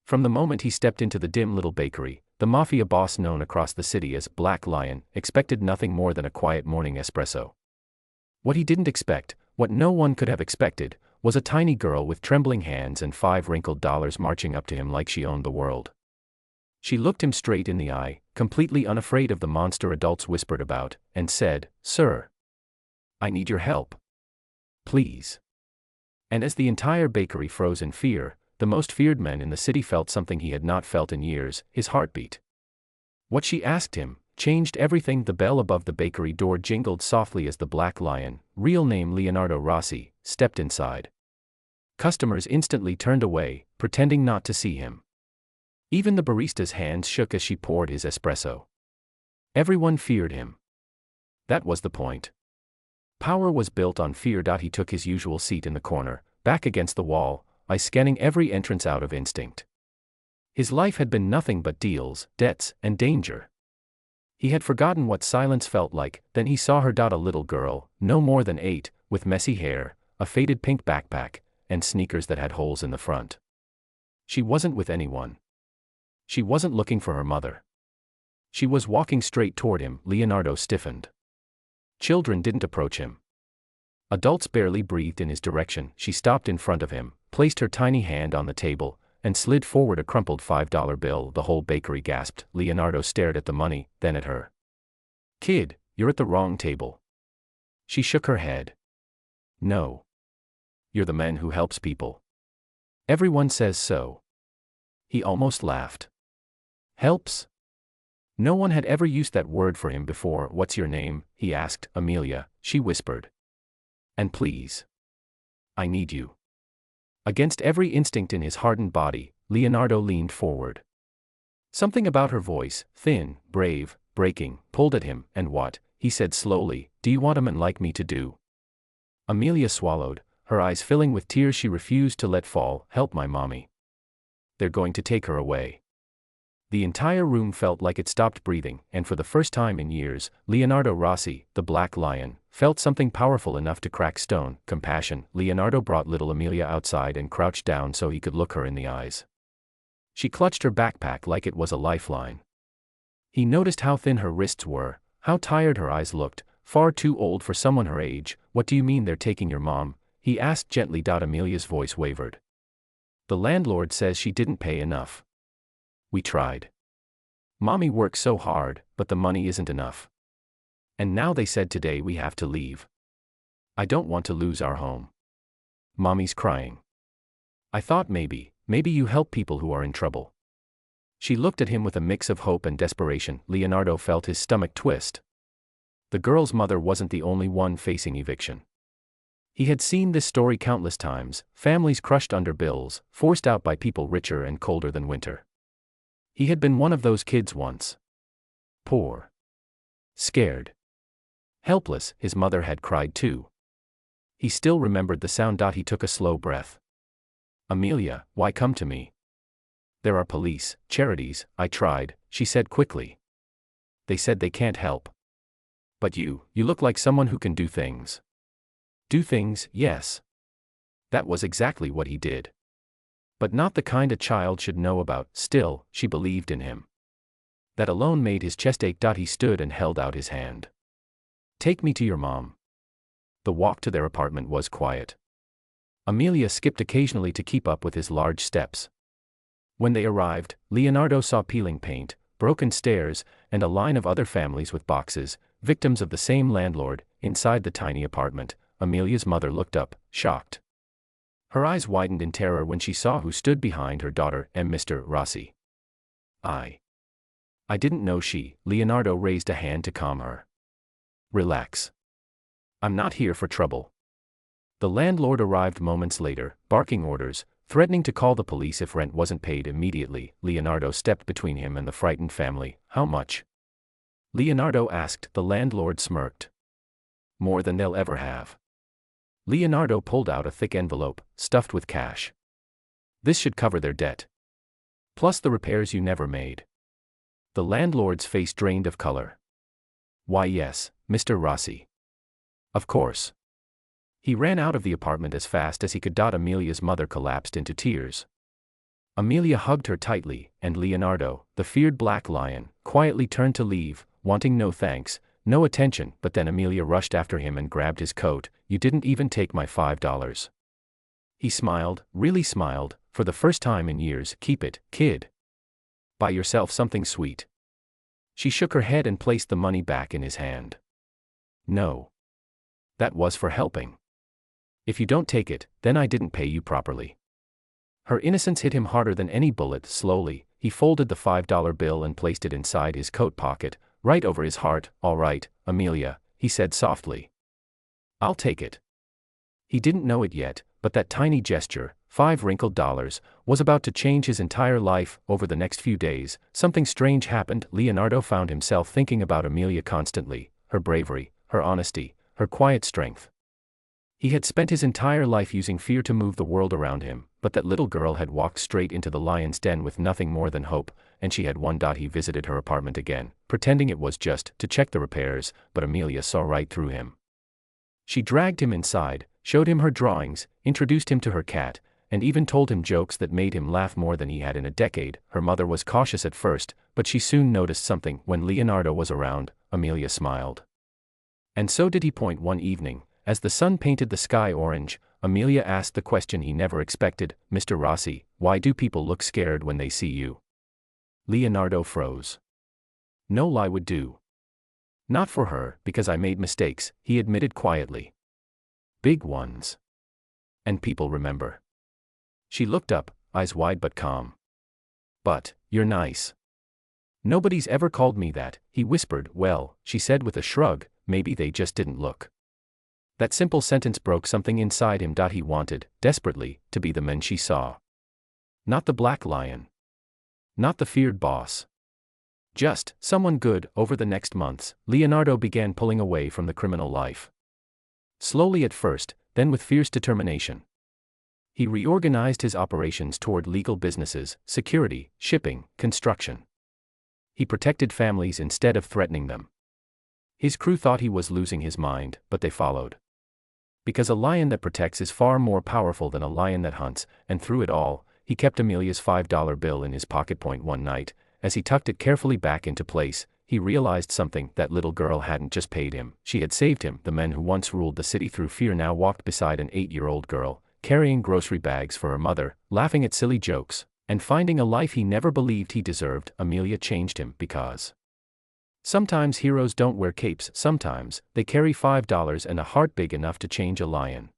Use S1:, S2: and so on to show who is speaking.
S1: From the moment he stepped into the dim little bakery, the Mafia boss known across the city as Black Lion expected nothing more than a quiet morning espresso. What he didn't expect, what no one could have expected, was a tiny girl with trembling hands and 5 wrinkled dollars marching up to him like she owned the world. She looked him straight in the eye, completely unafraid of the monster adults whispered about, and said, "Sir, I need your help. Please." And as the entire bakery froze in fear, the most feared man in the city felt something he had not felt in years, his heartbeat. What she asked him changed everything. The bell above the bakery door jingled softly as the Black Lion, real name Leonardo Rossi, stepped inside. Customers instantly turned away, pretending not to see him. Even the barista's hands shook as she poured his espresso. Everyone feared him. That was the point. Power was built on fear. He took his usual seat in the corner, back against the wall, eyes scanning every entrance out of instinct. His life had been nothing but deals, debts, and danger. He had forgotten what silence felt like. Then he saw her. A little girl, no more than 8, with messy hair, a faded pink backpack, and sneakers that had holes in the front. She wasn't with anyone. She wasn't looking for her mother. She was walking straight toward him. Leonardo stiffened. Children didn't approach him. Adults barely breathed in his direction. She stopped in front of him, placed her tiny hand on the table, and slid forward a crumpled $5 bill. The whole bakery gasped. Leonardo stared at the money, then at her. "Kid, you're at the wrong table." She shook her head. "No. You're the man who helps people. Everyone says so." He almost laughed. "Helps?" No one had ever used that word for him before. "What's your name?" he asked. "Amelia," she whispered. "And please. I need you." Against every instinct in his hardened body, Leonardo leaned forward. Something about her voice, thin, brave, breaking, pulled at him. "And what," he said slowly, "do you want a man like me to do?" Amelia swallowed, her eyes filling with tears she refused to let fall. "Help my mommy. They're going to take her away." The entire room felt like it stopped breathing, and for the first time in years, Leonardo Rossi, the Black Lion, felt something powerful enough to crack stone: compassion. Leonardo brought little Amelia outside and crouched down so he could look her in the eyes. She clutched her backpack like it was a lifeline. He noticed how thin her wrists were, how tired her eyes looked, far too old for someone her age. "What do you mean they're taking your mom?" he asked gently. Amelia's voice wavered. "The landlord says she didn't pay enough. We tried. Mommy works so hard, but the money isn't enough. And now they said today we have to leave. I don't want to lose our home. Mommy's crying. I thought maybe you help people who are in trouble." She looked at him with a mix of hope and desperation. Leonardo felt his stomach twist. The girl's mother wasn't the only one facing eviction. He had seen this story countless times: families crushed under bills, forced out by people richer and colder than winter. He had been one of those kids once. Poor. Scared. Helpless. His mother had cried too. He still remembered the sound. He took a slow breath. "Amelia, why come to me? There are police, charities." "I tried," she said quickly. "They said they can't help. But you look like someone who can do things." "Do things, yes." That was exactly what he did. But not the kind a child should know about. Still, she believed in him. That alone made his chest ache. He stood and held out his hand. "Take me to your mom." The walk to their apartment was quiet. Amelia skipped occasionally to keep up with his large steps. When they arrived, Leonardo saw peeling paint, broken stairs, and a line of other families with boxes, victims of the same landlord, inside the tiny apartment. Amelia's mother looked up, shocked. Her eyes widened in terror when she saw who stood behind her daughter and Mr. Rossi. I didn't know she." Leonardo raised a hand to calm her. "Relax. I'm not here for trouble." The landlord arrived moments later, barking orders, threatening to call the police if rent wasn't paid immediately. Leonardo stepped between him and the frightened family. "How much?" Leonardo asked. The landlord smirked. "More than they'll ever have." Leonardo pulled out a thick envelope, stuffed with cash. "This should cover their debt. Plus the repairs you never made." The landlord's face drained of color. "Why yes, Mr. Rossi. Of course." He ran out of the apartment as fast as he could. Amelia's mother collapsed into tears. Amelia hugged her tightly, and Leonardo, the feared black lion, quietly turned to leave, wanting no thanks, no attention. But then Amelia rushed after him and grabbed his coat. "You didn't even take my $5. He smiled, really smiled, for the first time in years. "Keep it, kid. Buy yourself something sweet." She shook her head and placed the money back in his hand. "No. That was for helping. If you don't take it, then I didn't pay you properly." Her innocence hit him harder than any bullet. Slowly, he folded the $5 bill and placed it inside his coat pocket, right over his heart. "All right, Amelia," he said softly. "I'll take it." He didn't know it yet, but that tiny gesture, $5 was about to change his entire life. Over the next few days, something strange happened. Leonardo found himself thinking about Amelia constantly, her bravery, her honesty, her quiet strength. He had spent his entire life using fear to move the world around him, but that little girl had walked straight into the lion's den with nothing more than hope, and she had won. He visited her apartment again, pretending it was just to check the repairs, but Amelia saw right through him. She dragged him inside, showed him her drawings, introduced him to her cat, and even told him jokes that made him laugh more than he had in a decade. Her mother was cautious at first, but she soon noticed something. When Leonardo was around, Amelia smiled. And so did he. One evening, as the sun painted the sky orange, Amelia asked the question he never expected, "Mr. Rossi, why do people look scared when they see you?" Leonardo froze. No lie would do. "Not for her, because I made mistakes," he admitted quietly. "Big ones. And people remember." She looked up, eyes wide but calm. "But, you're nice." "Nobody's ever called me that," he whispered. "Well," she said with a shrug, "maybe they just didn't look." That simple sentence broke something inside him. He wanted, desperately, to be the man she saw. Not the black lion. Not the feared boss. Just someone good. Over the next months, Leonardo began pulling away from the criminal life. Slowly at first, then with fierce determination. He reorganized his operations toward legal businesses, security, shipping, construction. He protected families instead of threatening them. His crew thought he was losing his mind, but they followed. Because a lion that protects is far more powerful than a lion that hunts, and through it all, he kept Amelia's $5 bill in his pocket. One night, as he tucked it carefully back into place, he realized something. That little girl hadn't just paid him, she had saved him. The men who once ruled the city through fear now walked beside an 8-year-old girl, carrying grocery bags for her mother, laughing at silly jokes, and finding a life he never believed he deserved. Amelia changed him because sometimes heroes don't wear capes, sometimes they carry $5 and a heart big enough to change a lion.